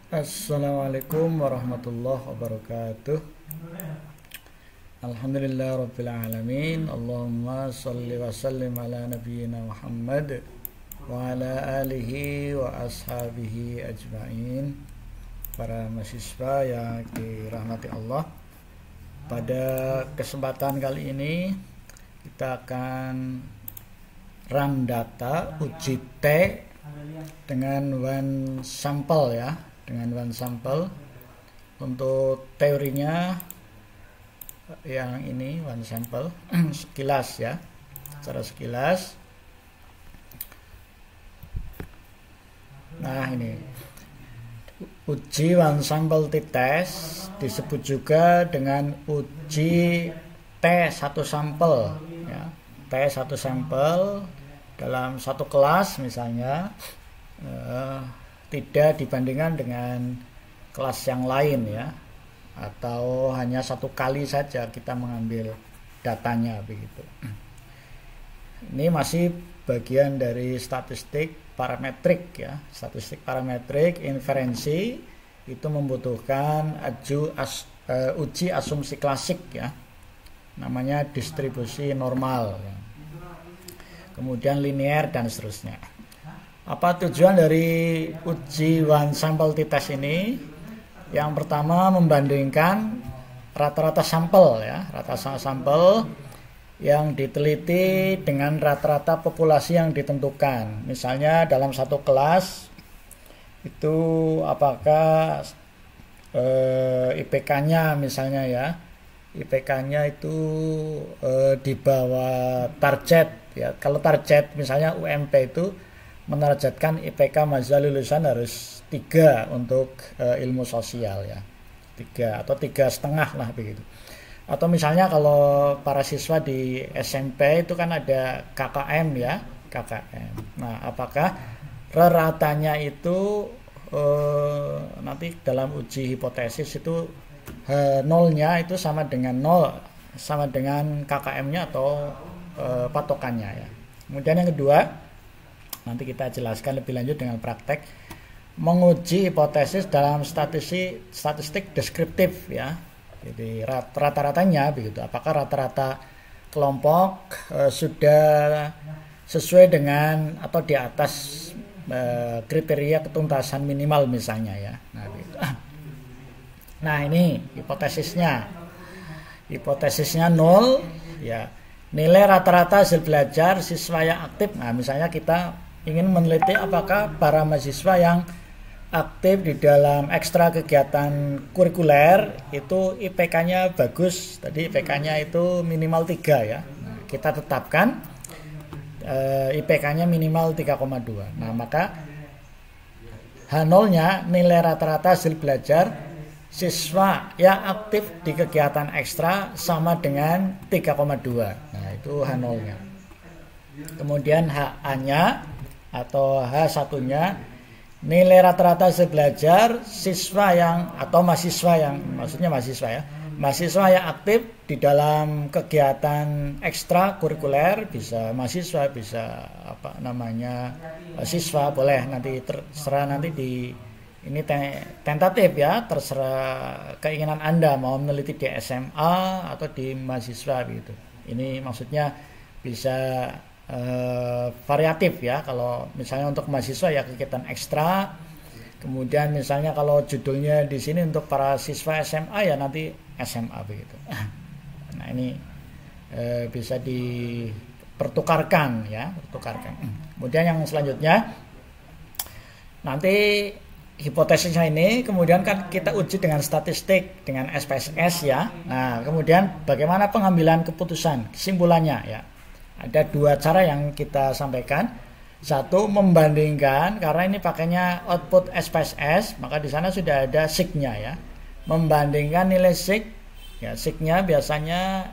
Assalamualaikum warahmatullahi wabarakatuh. Alhamdulillah rabbil alamin. Allahumma shalli wa sallim ala nabiyyina Muhammad wa ala alihi wa ashabihi ajma'in. Para mahasiswa yang dirahmati Allah, pada kesempatan kali ini kita akan run data uji T dengan one sample ya, dengan one sample. Untuk teorinya yang ini one sample sekilas ya, secara sekilas. Nah, ini uji one sample t-test disebut juga dengan uji T1 sampel ya. T1 sampel dalam satu kelas misalnya tidak dibandingkan dengan kelas yang lain ya, atau hanya satu kali saja kita mengambil datanya begitu. Ini masih bagian dari statistik parametrik ya. Statistik parametrik inferensi itu membutuhkan uji asumsi klasik ya, namanya distribusi normal ya. Kemudian linear dan seterusnya. Apa tujuan dari uji one sample t-test ini? Yang pertama, membandingkan rata-rata sampel ya, rata-rata sampel yang diteliti dengan rata-rata populasi yang ditentukan. Misalnya dalam satu kelas itu apakah IPK-nya misalnya ya, IPK-nya itu di bawah target ya. Kalau target misalnya UMP itu menargetkan IPK masa lulusan harus 3 untuk ilmu sosial ya, 3 atau 3,5 lah begitu. Atau misalnya kalau para siswa di SMP itu kan ada KKM ya, KKM. Nah, apakah ratanya itu nanti dalam uji hipotesis itu nolnya itu sama dengan 0, sama dengan KKM-nya atau patokannya ya. Kemudian yang kedua, nanti kita jelaskan lebih lanjut dengan praktek, menguji hipotesis dalam statistik deskriptif ya. Jadi rata-ratanya begitu. Apakah rata-rata kelompok sudah sesuai dengan atau di atas kriteria ketuntasan minimal misalnya ya. Nah, begitu. Nah, ini hipotesisnya. Hipotesisnya 0 ya. Nilai rata-rata hasil belajar siswa yang aktif. Nah, misalnya kita ingin meneliti apakah para mahasiswa yang aktif di dalam ekstra kegiatan kurikuler itu IPK-nya bagus. Tadi IPK-nya itu minimal 3 ya. Nah, kita tetapkan IPK-nya minimal 3,2. Nah, maka H0-nya nilai rata-rata hasil belajar siswa yang aktif di kegiatan ekstra sama dengan 3,2. Nah, itu H0-nya. Kemudian HA-nya atau H1-nya nilai rata-rata hasil belajar siswa yang atau mahasiswa yang, maksudnya mahasiswa ya, mahasiswa yang aktif di dalam kegiatan ekstra kurikuler, bisa mahasiswa, bisa apa namanya siswa, boleh nanti terserah, nanti di ini tentatif ya, terserah keinginan Anda mau meneliti di SMA atau di mahasiswa gitu. Ini maksudnya bisa variatif ya. Kalau misalnya untuk mahasiswa ya kegiatan ekstra. Kemudian misalnya kalau judulnya di sini untuk para siswa SMA ya nanti SMA begitu. Nah, ini bisa dipertukarkan ya, pertukarkan. Kemudian yang selanjutnya nanti hipotesisnya ini kemudian kan kita uji dengan statistik, dengan SPSS ya. Nah, kemudian bagaimana pengambilan keputusan, kesimpulannya ya. Ada 2 cara yang kita sampaikan. Satu, membandingkan, karena ini pakainya output SPSS, maka di sana sudah ada sig-nya ya. Membandingkan nilai sig, ya sig-nya biasanya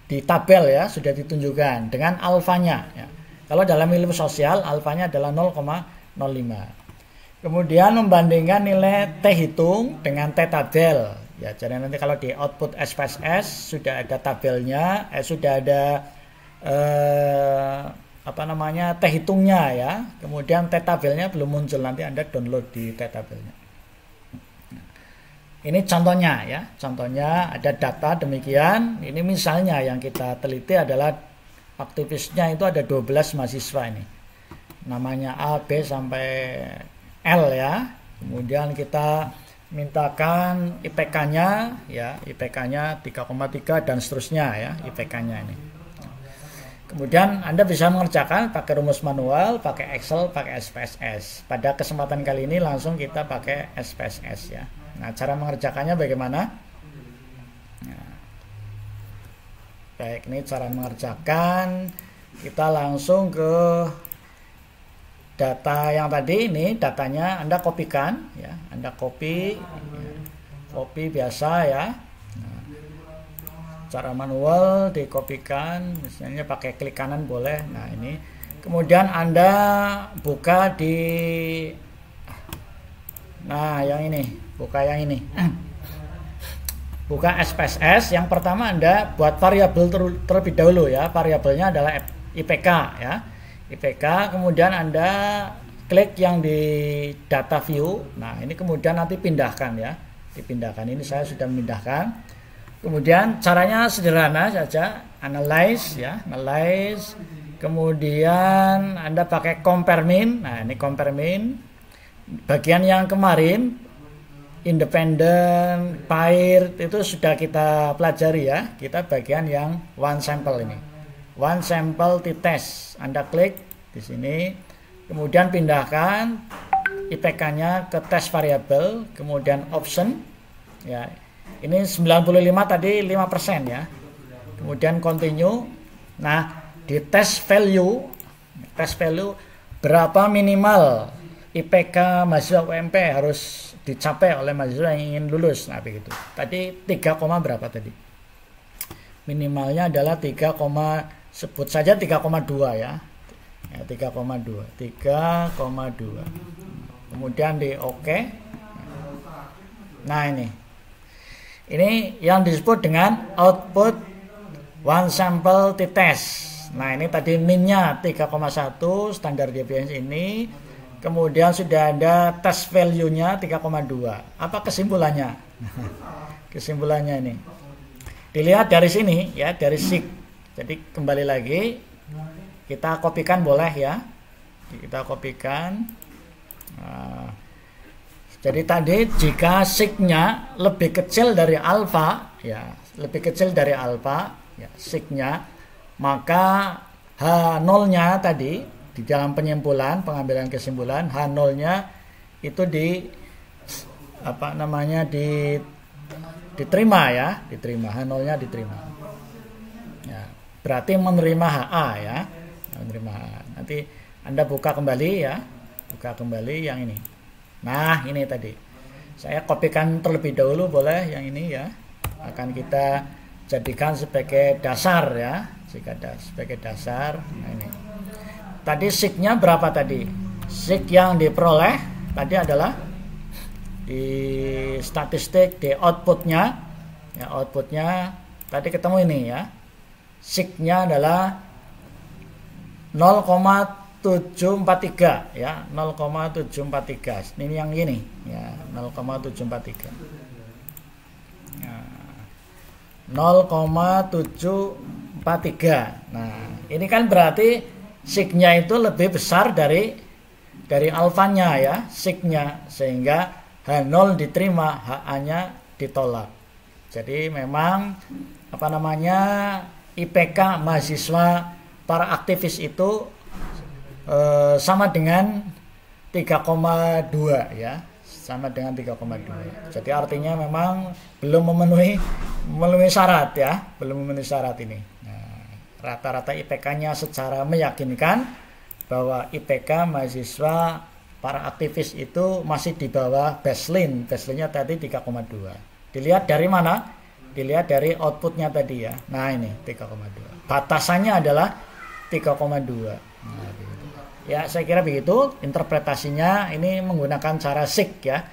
di tabel ya, sudah ditunjukkan dengan alfanya ya. Kalau dalam ilmu sosial alfanya adalah 0,05. Kemudian membandingkan nilai T hitung dengan T tabel ya. Jadi nanti kalau di output SPSS sudah ada tabelnya, sudah ada apa namanya T-hitungnya ya. Kemudian T-tabelnya belum muncul, nanti Anda download di T-tabelnya. Ini contohnya ya. Contohnya ada data demikian. Ini misalnya yang kita teliti adalah aktivisnya itu ada 12 mahasiswa ini. Namanya A, B sampai L ya. Kemudian kita mintakan IPK-nya ya, IPK-nya 3,3 dan seterusnya ya, IPK-nya ini. Kemudian Anda bisa mengerjakan pakai rumus manual, pakai Excel, pakai SPSS. Pada kesempatan kali ini langsung kita pakai SPSS ya. Nah, cara mengerjakannya bagaimana? Nah, baik, ini cara mengerjakan. Kita langsung ke data yang tadi. Ini datanya Anda kopikan ya. Anda copy ya. Copy biasa ya. Nah, cara manual dikopikan, misalnya pakai klik kanan boleh. Nah, ini kemudian Anda buka di, nah yang ini, buka yang ini. Buka SPSS. Yang pertama Anda buat variabel terlebih dahulu ya. Variabelnya adalah IPK ya. IPK, kemudian Anda klik yang di data view. Nah, ini kemudian nanti pindahkan ya. Dipindahkan. Ini saya sudah memindahkan. Kemudian caranya sederhana saja, analyze ya, analyze. Kemudian Anda pakai compare min. Nah, ini compare min. Bagian yang kemarin independent, pair itu sudah kita pelajari ya. Kita bagian yang one sample ini. One sample t-test. Anda klik di sini. Kemudian pindahkan IPK-nya ke test variable, kemudian option ya. Ini 95 tadi 5% ya. Kemudian continue. Nah, di test value berapa minimal IPK mahasiswa UMP harus dicapai oleh mahasiswa yang ingin lulus. Nah, begitu. Tadi 3, berapa tadi? Minimalnya adalah 3, sebut saja 3,2 ya. Ya, 3,2. Kemudian di OK. Nah, ini yang disebut dengan output one sample t-test. Nah, ini tadi minnya 3,1 standar deviation ini. Kemudian sudah ada test value-nya 3,2. Apa kesimpulannya? Kesimpulannya ini. Dilihat dari sini ya, dari SIG. Jadi kembali lagi, kita kopikan boleh ya. Kita kopikan. Nah, jadi tadi jika SIG-nya lebih kecil dari alfa, ya, lebih kecil dari alfa, ya, SIG-nya, maka H0-nya tadi di dalam penyimpulan, pengambilan kesimpulan, H0-nya itu diterima ya, diterima, H0-nya diterima. Ya, berarti menerima HA ya, menerima HA. Nanti Anda buka kembali ya, buka kembali yang ini. Nah, ini tadi. Saya kopikan terlebih dahulu boleh yang ini ya. Akan kita jadikan sebagai dasar ya, sebagai dasar. Nah, ini. Tadi SIG-nya berapa tadi? SIG yang diperoleh tadi adalah di statistik, di outputnya. Ya, outputnya tadi ketemu ini ya. SIG-nya adalah 0,743 ya, 0,743. Ini yang gini ya, 0,743. Nah, 0,743. Nah, ini kan berarti SIG-nya itu lebih besar dari alfanya ya, SIG-nya, sehingga H0 diterima, HA-nya ditolak. Jadi memang IPK mahasiswa para aktivis itu sama dengan 3,2 ya, sama dengan 3,2. Jadi artinya memang belum memenuhi syarat ya, belum memenuhi syarat ini. Nah, rata-rata IPK-nya secara meyakinkan bahwa IPK mahasiswa para aktivis itu masih di bawah baseline. Baseline-nya tadi 3,2. Dilihat dari mana? Dilihat dari outputnya tadi ya. Nah, ini 3,2. Batasannya adalah 3,2. Nah, ya, saya kira begitu interpretasinya. Ini menggunakan cara SIG ya.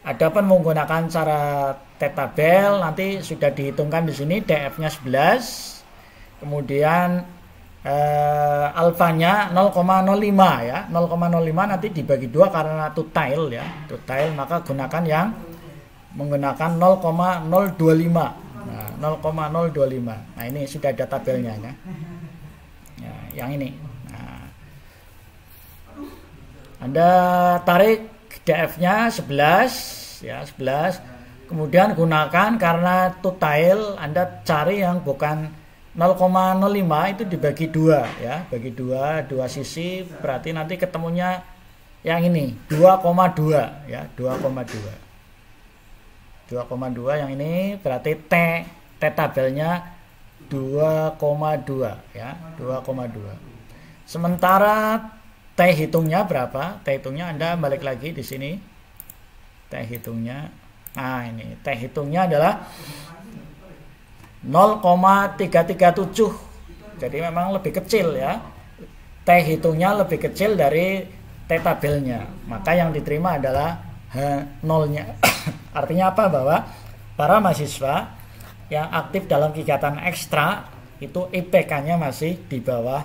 Adapun menggunakan cara T-tabel nanti sudah dihitungkan di sini, DF-nya 11. Kemudian alfanya 0,05 ya. 0,05 nanti dibagi 2 karena two-tail ya. Two-tail maka gunakan yang menggunakan 0,025. Nah, 0,025. Nah, ini sudah ada tabelnya ya. Ya, yang ini. Nah, Anda tarik DF-nya 11 ya, 11. Kemudian gunakan karena two-tail Anda cari yang bukan 0,05 itu dibagi 2 ya, bagi 2 sisi berarti nanti ketemunya yang ini 2,2 ya, 2,2 yang ini berarti T tabelnya 2,2 ya, 2,2. Sementara T hitungnya berapa? T hitungnya Anda balik lagi di sini. T hitungnya. Nah, ini T hitungnya adalah 0,337. Jadi memang lebih kecil ya. T hitungnya lebih kecil dari T tabelnya. Maka yang diterima adalah H0-nya. Artinya apa? Bahwa para mahasiswa yang aktif dalam kegiatan ekstra itu IPK-nya masih di bawah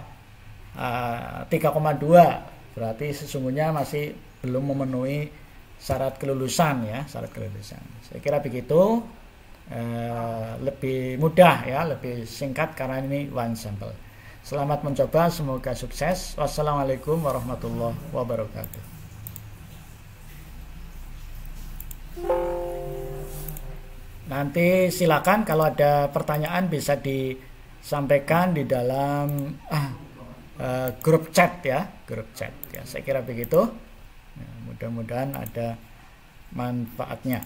3,2. Berarti sesungguhnya masih belum memenuhi syarat kelulusan ya, syarat kelulusan. Saya kira begitu. Lebih mudah ya, lebih singkat karena ini one sample. Selamat mencoba, semoga sukses. Wassalamualaikum warahmatullahi wabarakatuh. Nanti silakan kalau ada pertanyaan bisa disampaikan di dalam grup chat ya, grup chat ya. Saya kira begitu. Mudah-mudahan ada manfaatnya.